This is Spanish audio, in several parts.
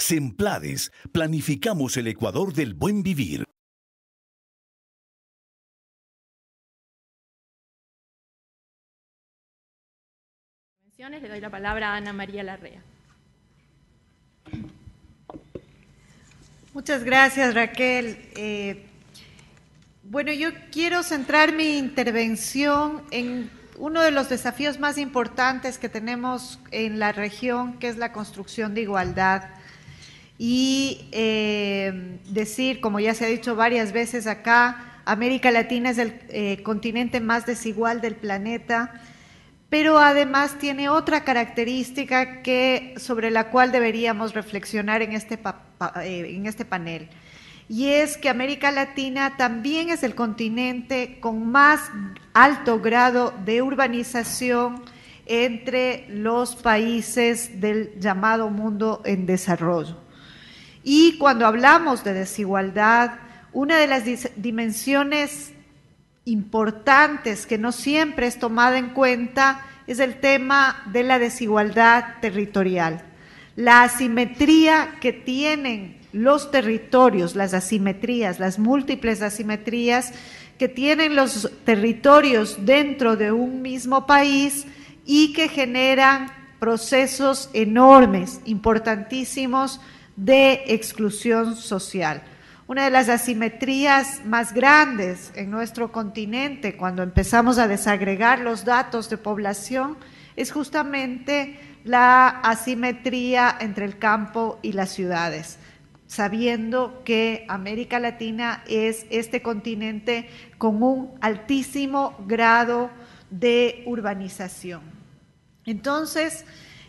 Semplades, planificamos el Ecuador del buen vivir. Le doy la palabra a Ana María Larrea. Muchas gracias, Raquel. Bueno, yo quiero centrar mi intervención en uno de los desafíos más importantes que tenemos en la región, que es la construcción de igualdad. Y decir, como ya se ha dicho varias veces acá, América Latina es el continente más desigual del planeta, pero además tiene otra característica sobre la cual deberíamos reflexionar en este panel, y es que América Latina también es el continente con más alto grado de urbanización entre los países del llamado mundo en desarrollo. Y cuando hablamos de desigualdad, una de las dimensiones importantes que no siempre es tomada en cuenta es el tema de la desigualdad territorial. La asimetría que tienen los territorios, las asimetrías, las múltiples asimetrías que tienen los territorios dentro de un mismo país y que generan procesos enormes, importantísimos de exclusión social. Una de las asimetrías más grandes en nuestro continente, cuando empezamos a desagregar los datos de población, es justamente la asimetría entre el campo y las ciudades, sabiendo que América Latina es este continente con un altísimo grado de urbanización. Entonces,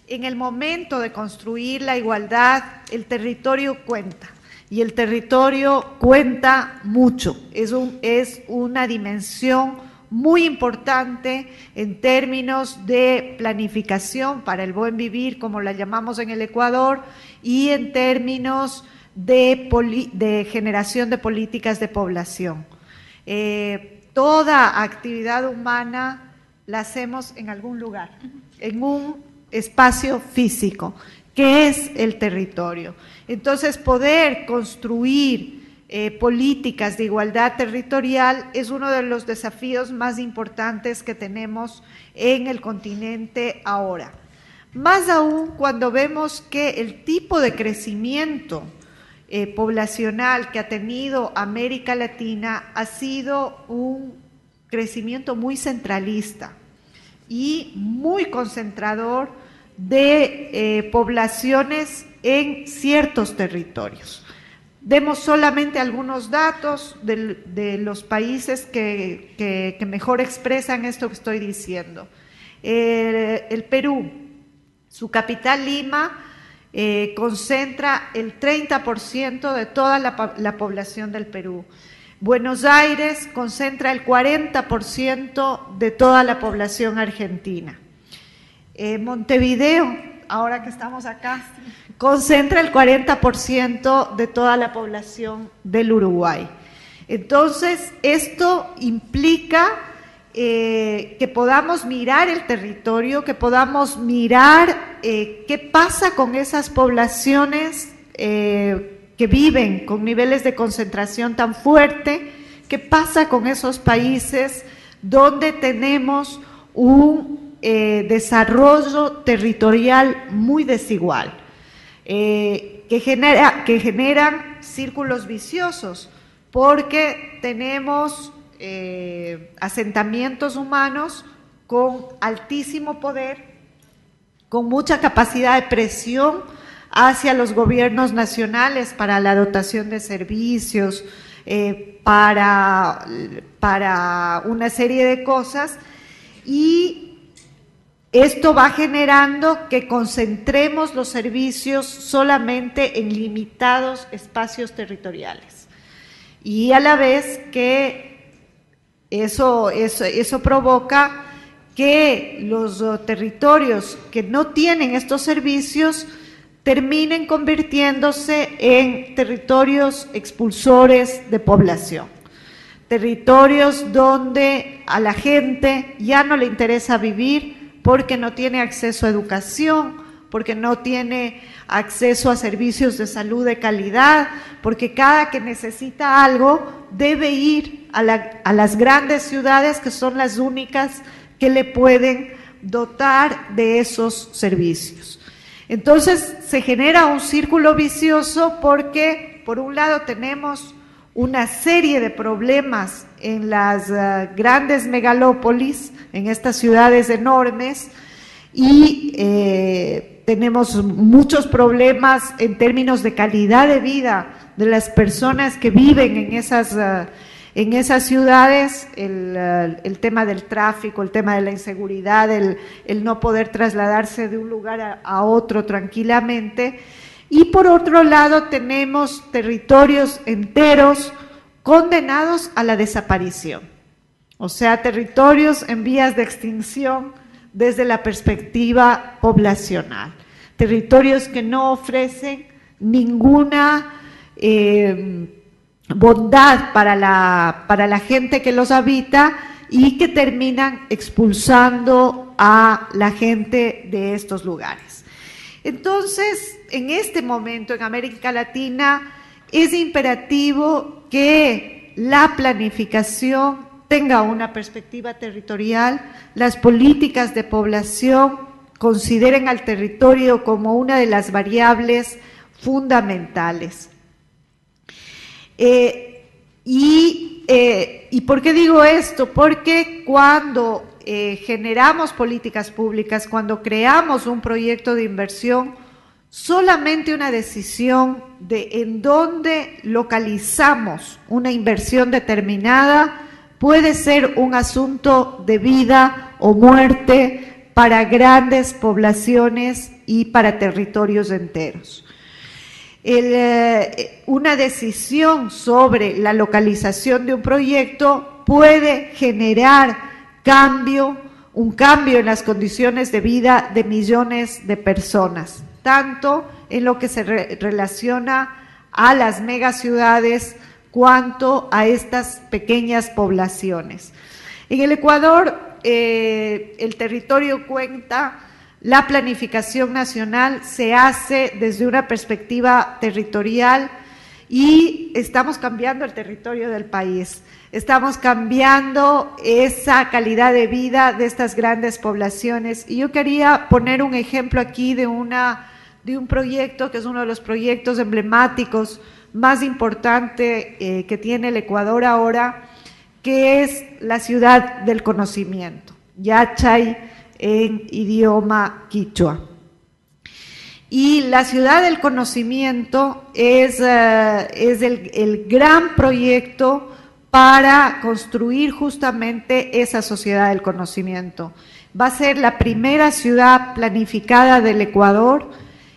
en el momento de construir la igualdad, el territorio cuenta. Y el territorio cuenta mucho, es una dimensión muy importante en términos de planificación para el buen vivir, como la llamamos en el Ecuador, y en términos de generación de políticas de población. Toda actividad humana la hacemos en algún lugar, en un espacio físico, que es el territorio. Entonces, poder construir políticas de igualdad territorial es uno de los desafíos más importantes que tenemos en el continente ahora. Más aún cuando vemos que el tipo de crecimiento poblacional que ha tenido América Latina ha sido un crecimiento muy centralista y muy concentrador de poblaciones en ciertos territorios. Demos solamente algunos datos de los países que mejor expresan esto que estoy diciendo. El Perú, su capital Lima, concentra el 30% de toda la población del Perú. Buenos Aires concentra el 40% de toda la población argentina. Montevideo, ahora que estamos acá, concentra el 40% de toda la población del Uruguay. Entonces, esto implica que podamos mirar el territorio, que podamos mirar qué pasa con esas poblaciones que viven con niveles de concentración tan fuerte, qué pasa con esos países donde tenemos un desarrollo territorial muy desigual, que generan círculos viciosos, porque tenemos asentamientos humanos con altísimo poder, con mucha capacidad de presión hacia los gobiernos nacionales para la dotación de servicios, para una serie de cosas, y esto va generando que concentremos los servicios solamente en limitados espacios territoriales. Y a la vez que eso provoca que los territorios que no tienen estos servicios terminen convirtiéndose en territorios expulsores de población. Territorios donde a la gente ya no le interesa vivir, porque no tiene acceso a educación, porque no tiene acceso a servicios de salud de calidad, porque cada que necesita algo debe ir a las grandes ciudades, que son las únicas que le pueden dotar de esos servicios. Entonces se genera un círculo vicioso porque por un lado tenemos una serie de problemas en las grandes megalópolis, en estas ciudades enormes, y tenemos muchos problemas en términos de calidad de vida de las personas que viven en esas ciudades, el tema del tráfico, el tema de la inseguridad, el no poder trasladarse de un lugar a otro tranquilamente. Y por otro lado tenemos territorios enteros condenados a la desaparición, o sea, territorios en vías de extinción desde la perspectiva poblacional, territorios que no ofrecen ninguna bondad para la gente que los habita y que terminan expulsando a la gente de estos lugares. Entonces, en este momento en América Latina es imperativo que la planificación tenga una perspectiva territorial, las políticas de población consideren al territorio como una de las variables fundamentales. ¿Y por qué digo esto? Porque cuando generamos políticas públicas, cuando creamos un proyecto de inversión, solamente una decisión de en dónde localizamos una inversión determinada puede ser un asunto de vida o muerte para grandes poblaciones y para territorios enteros. Una decisión sobre la localización de un proyecto puede generar un cambio en las condiciones de vida de millones de personas, tanto en lo que se relaciona a las megaciudades cuanto a estas pequeñas poblaciones. En el Ecuador, el territorio cuenta, la planificación nacional se hace desde una perspectiva territorial y estamos cambiando el territorio del país, estamos cambiando esa calidad de vida de estas grandes poblaciones. Y yo quería poner un ejemplo aquí de un proyecto que es uno de los proyectos emblemáticos más importante que tiene el Ecuador ahora, que es la ciudad del conocimiento, Yachay en idioma quichua. Y la ciudad del conocimiento es el gran proyecto para construir justamente esa sociedad del conocimiento. Va a ser la primera ciudad planificada del Ecuador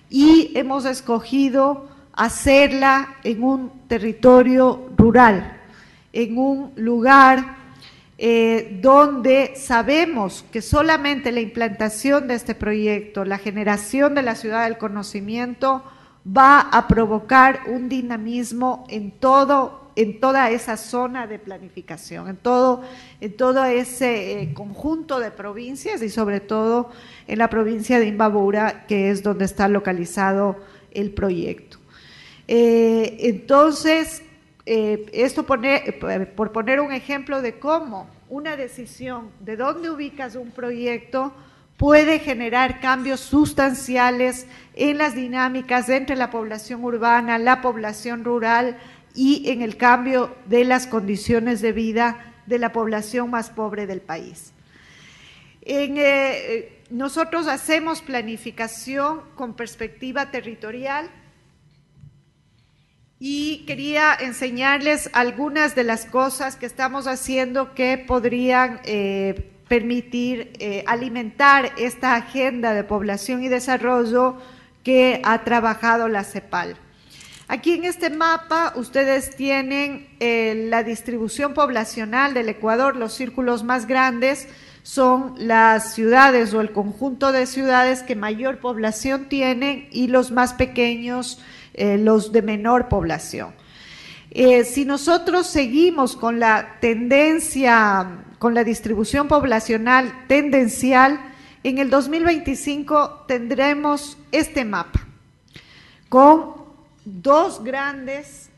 y hemos escogido hacerla en un territorio rural, en un lugar donde sabemos que solamente la implantación de este proyecto, la generación de la ciudad del conocimiento, va a provocar un dinamismo en toda esa zona de planificación, en todo ese conjunto de provincias y sobre todo en la provincia de Imbabura, que es donde está localizado el proyecto. Entonces, esto por poner un ejemplo de cómo una decisión de dónde ubicas un proyecto puede generar cambios sustanciales en las dinámicas entre la población urbana, la población rural y en el cambio de las condiciones de vida de la población más pobre del país. Nosotros hacemos planificación con perspectiva territorial y quería enseñarles algunas de las cosas que estamos haciendo que podrían permitir alimentar esta agenda de población y desarrollo que ha trabajado la CEPAL. Aquí en este mapa ustedes tienen la distribución poblacional del Ecuador. Los círculos más grandes son las ciudades o el conjunto de ciudades que mayor población tienen y los más pequeños los de menor población. Si nosotros seguimos con la tendencia, con la distribución poblacional tendencial, en el 2025 tendremos este mapa con dos grandes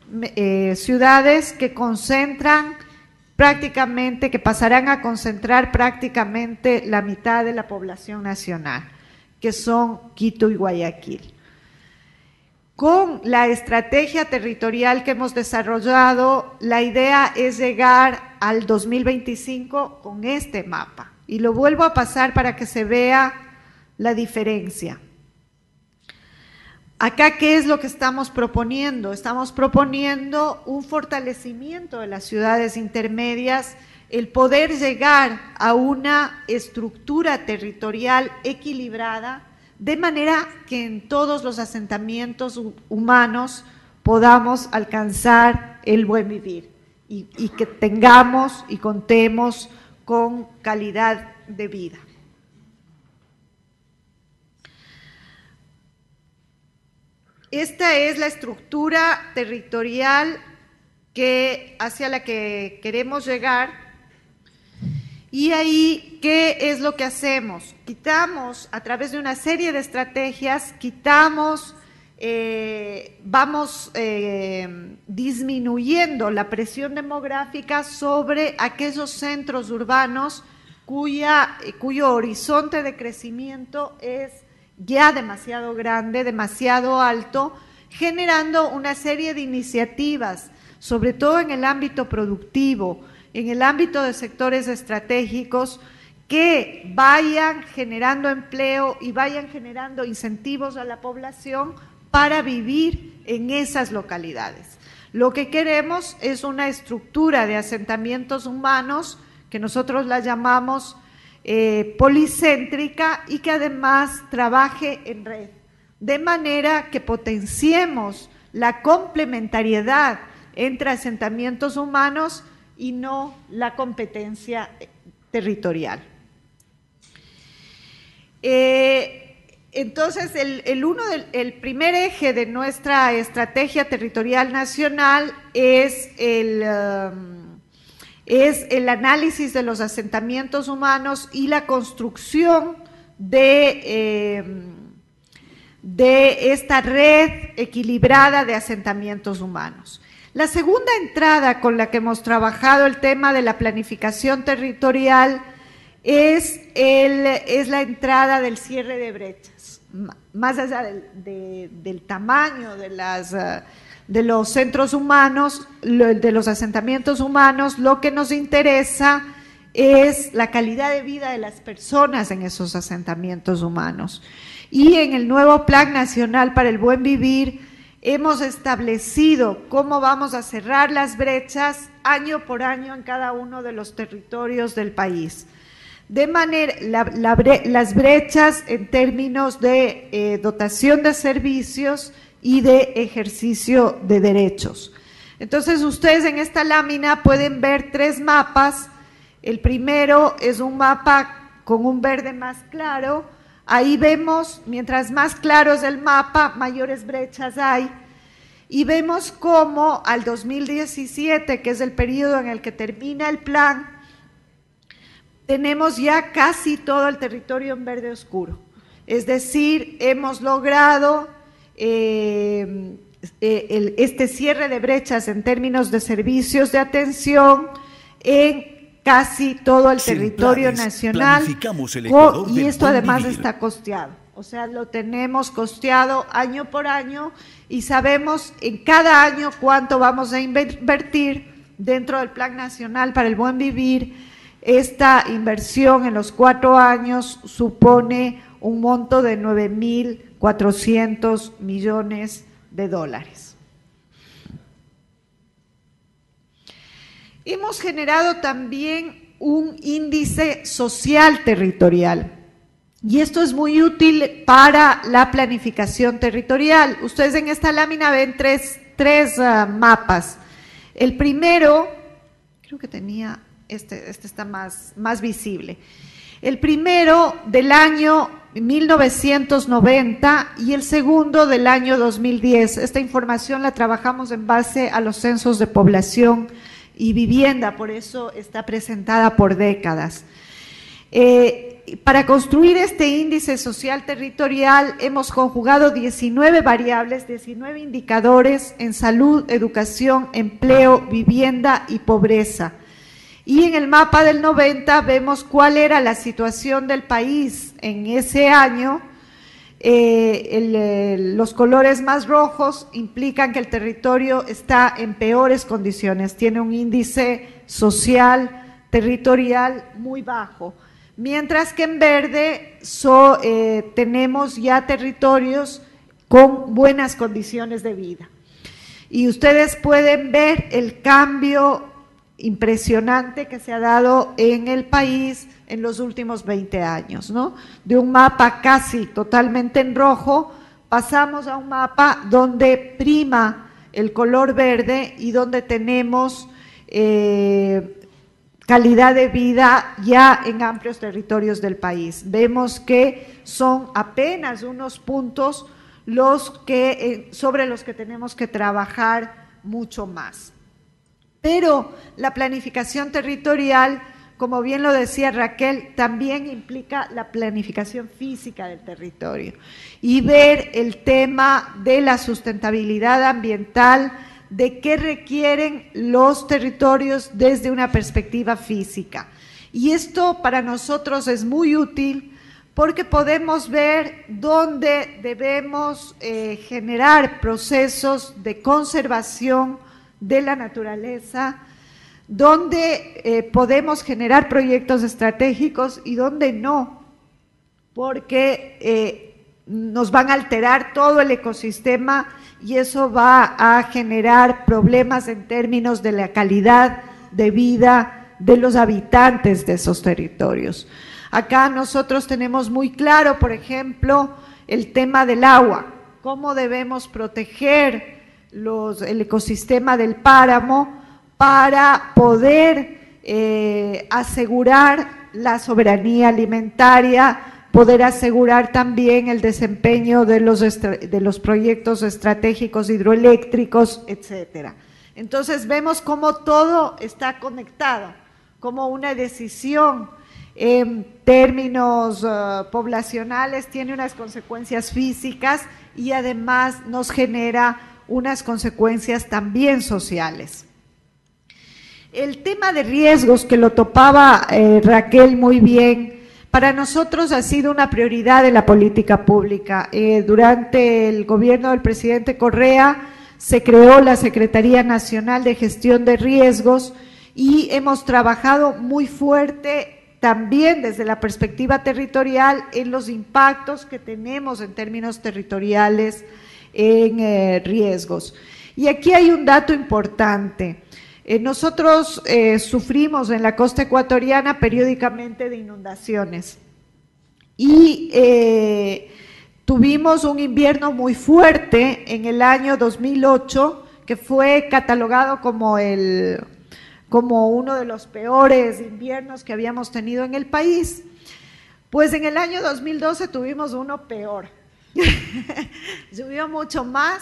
ciudades que concentran prácticamente, que pasarán a concentrar prácticamente la mitad de la población nacional, que son Quito y Guayaquil. Con la estrategia territorial que hemos desarrollado, la idea es llegar al 2025 con este mapa. Y lo vuelvo a pasar para que se vea la diferencia. Acá, ¿qué es lo que estamos proponiendo? Estamos proponiendo un fortalecimiento de las ciudades intermedias, el poder llegar a una estructura territorial equilibrada, de manera que en todos los asentamientos humanos podamos alcanzar el buen vivir y que tengamos y contemos con calidad de vida. Esta es la estructura territorial hacia la que queremos llegar. Y ahí, ¿qué es lo que hacemos? Quitamos, a través de una serie de estrategias, vamos disminuyendo la presión demográfica sobre aquellos centros urbanos cuyo horizonte de crecimiento es ya demasiado grande, demasiado alto, generando una serie de iniciativas, sobre todo en el ámbito productivo, en el ámbito de sectores estratégicos, que vayan generando empleo y vayan generando incentivos a la población para vivir en esas localidades. Lo que queremos es una estructura de asentamientos humanos, que nosotros la llamamos policéntrica, y que además trabaje en red, de manera que potenciemos la complementariedad entre asentamientos humanos y no la competencia territorial. Entonces, el primer eje de nuestra estrategia territorial nacional es el análisis de los asentamientos humanos y la construcción de esta red equilibrada de asentamientos humanos. La segunda entrada con la que hemos trabajado el tema de la planificación territorial es la entrada del cierre de brechas. Más allá del tamaño de los centros humanos, de los asentamientos humanos, lo que nos interesa es la calidad de vida de las personas en esos asentamientos humanos. Y en el nuevo Plan Nacional para el Buen Vivir hemos establecido cómo vamos a cerrar las brechas año por año en cada uno de los territorios del país. De manera, las brechas en términos de dotación de servicios y de ejercicio de derechos. Entonces, ustedes en esta lámina pueden ver tres mapas. El primero es un mapa con un verde más claro. Ahí vemos, mientras más claro es el mapa, mayores brechas hay. Y vemos cómo al 2017, que es el periodo en el que termina el plan, tenemos ya casi todo el territorio en verde oscuro. Es decir, hemos logrado este cierre de brechas en términos de servicios de atención en casi todo el territorio nacional, y esto además está costeado, o sea, lo tenemos costeado año por año y sabemos en cada año cuánto vamos a invertir dentro del Plan Nacional para el Buen Vivir. Esta inversión en los 4 años supone un monto de 9.400 millones de dólares. Hemos generado también un índice social territorial, y esto es muy útil para la planificación territorial. Ustedes en esta lámina ven tres mapas. El primero, creo que tenía, este está más visible. El primero del año 1990 y el segundo del año 2010. Esta información la trabajamos en base a los censos de población y vivienda, por eso está presentada por décadas. Para construir este índice social territorial hemos conjugado 19 variables, 19 indicadores en salud, educación, empleo, vivienda y pobreza. Y en el mapa del 90 vemos cuál era la situación del país en ese año. Los colores más rojos implican que el territorio está en peores condiciones, tiene un índice social, territorial muy bajo. Mientras que en verde tenemos ya territorios con buenas condiciones de vida. Y ustedes pueden ver el cambio impresionante que se ha dado en el país en los últimos 20 años, ¿no? De un mapa casi totalmente en rojo, pasamos a un mapa donde prima el color verde y donde tenemos calidad de vida ya en amplios territorios del país. Vemos que son apenas unos puntos sobre los que tenemos que trabajar mucho más. Pero la planificación territorial, como bien lo decía Raquel, también implica la planificación física del territorio y ver el tema de la sustentabilidad ambiental, de qué requieren los territorios desde una perspectiva física. Y esto para nosotros es muy útil porque podemos ver dónde debemos generar procesos de conservación de la naturaleza, dónde podemos generar proyectos estratégicos y dónde no, porque nos van a alterar todo el ecosistema y eso va a generar problemas en términos de la calidad de vida de los habitantes de esos territorios. Acá nosotros tenemos muy claro, por ejemplo, el tema del agua, cómo debemos proteger el ecosistema del páramo para poder asegurar la soberanía alimentaria, poder asegurar también el desempeño de los proyectos estratégicos hidroeléctricos, etcétera. Entonces vemos cómo todo está conectado, como una decisión en términos poblacionales tiene unas consecuencias físicas y además nos genera unas consecuencias también sociales. El tema de riesgos, que lo topaba Raquel muy bien, para nosotros ha sido una prioridad de la política pública. Durante el gobierno del presidente Correa se creó la Secretaría Nacional de Gestión de Riesgos y hemos trabajado muy fuerte también desde la perspectiva territorial en los impactos que tenemos en términos territoriales en riesgos. Y aquí hay un dato importante. Nosotros sufrimos en la costa ecuatoriana periódicamente de inundaciones y tuvimos un invierno muy fuerte en el año 2008 que fue catalogado como uno de los peores inviernos que habíamos tenido en el país. Pues en el año 2012 tuvimos uno peor, llovió mucho más.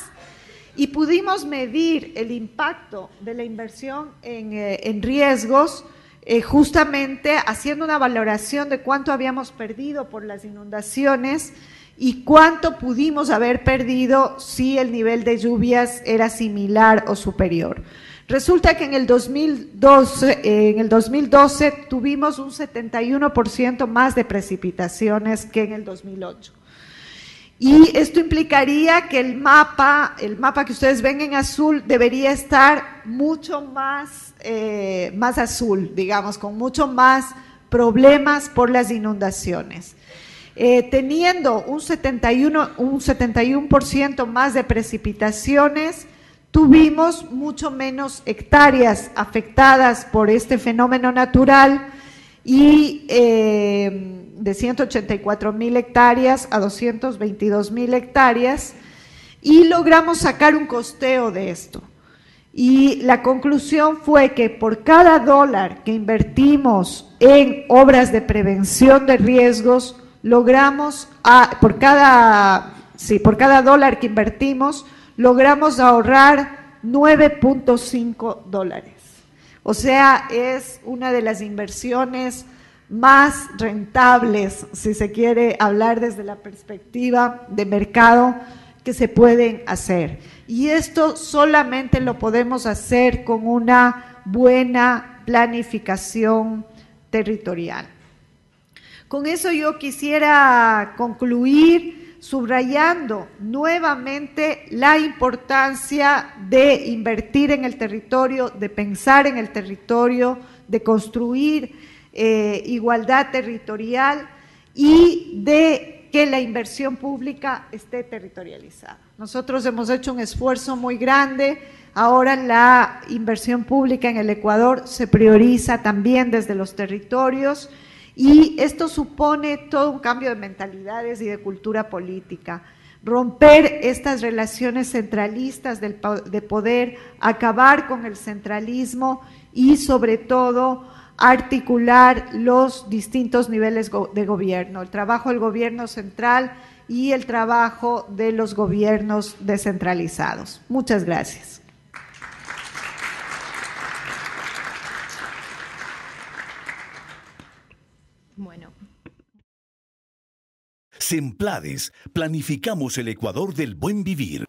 Y pudimos medir el impacto de la inversión en riesgos justamente haciendo una valoración de cuánto habíamos perdido por las inundaciones y cuánto pudimos haber perdido si el nivel de lluvias era similar o superior. Resulta que en el 2012 tuvimos un 71% más de precipitaciones que en el 2008. Y esto implicaría que el mapa que ustedes ven en azul debería estar mucho más azul, digamos, con mucho más problemas por las inundaciones. Teniendo un 71% más de precipitaciones, tuvimos mucho menos hectáreas afectadas por este fenómeno natural y de 184,000 hectáreas a 222,000 hectáreas y logramos sacar un costeo de esto. Y la conclusión fue que por cada dólar que invertimos en obras de prevención de riesgos, logramos, por cada dólar que invertimos, logramos ahorrar 9.5 dólares. O sea, es una de las inversiones más rentables, si se quiere hablar desde la perspectiva de mercado, que se pueden hacer. Y esto solamente lo podemos hacer con una buena planificación territorial. Con eso yo quisiera concluir subrayando nuevamente la importancia de invertir en el territorio, de pensar en el territorio, de construir igualdad territorial y de que la inversión pública esté territorializada. Nosotros hemos hecho un esfuerzo muy grande. Ahora la inversión pública en el Ecuador se prioriza también desde los territorios y esto supone todo un cambio de mentalidades y de cultura política. Romper estas relaciones centralistas de poder, acabar con el centralismo y sobre todo articular los distintos niveles de gobierno, el trabajo del gobierno central y el trabajo de los gobiernos descentralizados. Muchas gracias. Bueno. Semplades, planificamos el Ecuador del buen vivir.